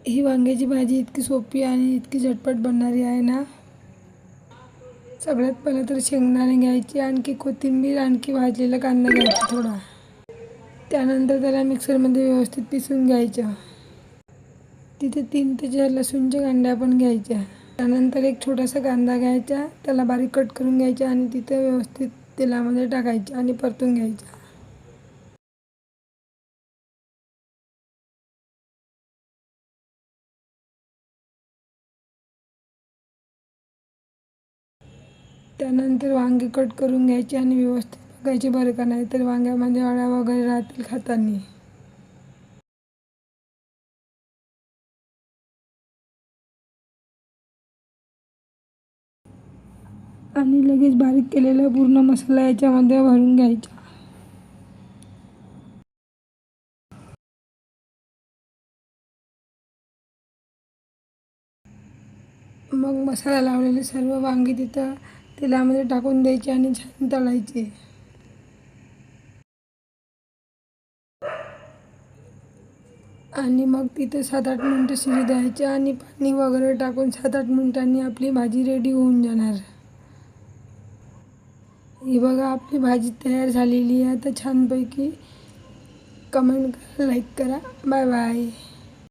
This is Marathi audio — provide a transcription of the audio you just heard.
ही वांग्याची भाजी इतकी सोपी आणि इतकी झटपट बनणारी आहे ना. सगळ्यात पहिलं तर शेंगदाणे घ्यायचे, आणखी कोथिंबीर, आणखी भाजलेला कांदा घ्यायचा थोडा. त्यानंतर त्याला मिक्सरमध्ये व्यवस्थित पिसून घ्यायचं. तिथे 3 ते 4 लसूणच्या कांड्या पण घ्यायच्या. त्यानंतर एक छोटासा कांदा घ्यायचा, त्याला बारीक कट करून घ्यायचा आणि तिथे व्यवस्थित तेलामध्ये टाकायचं आणि परतून घ्यायचं. त्यानंतर वांगे कट करून घ्यायचे आणि व्यवस्थित बघायचे बरं का, नाही तर वांग्यामध्ये अळ्या वगैरे राहतील खाताना. आणि लगेच बारीक केलेला पूर्ण मसाला याच्यामध्ये भरून घ्यायचा. मग मसाला लावलेले सर्व वांगी तिथं तेलामध्ये टाकून द्यायचे आणि छान तळायचे. आणि मग तिथे 7-8 मिनटं शिजू द्यायचे आणि पाणी वगैरे टाकून 7-8 मिनिटांनी आपली भाजी रेडी होऊन जाणार. ही बघा आपली भाजी तयार झालेली आहे. आता छानपैकी कमेंट करा, लाईक करा. Bye bye.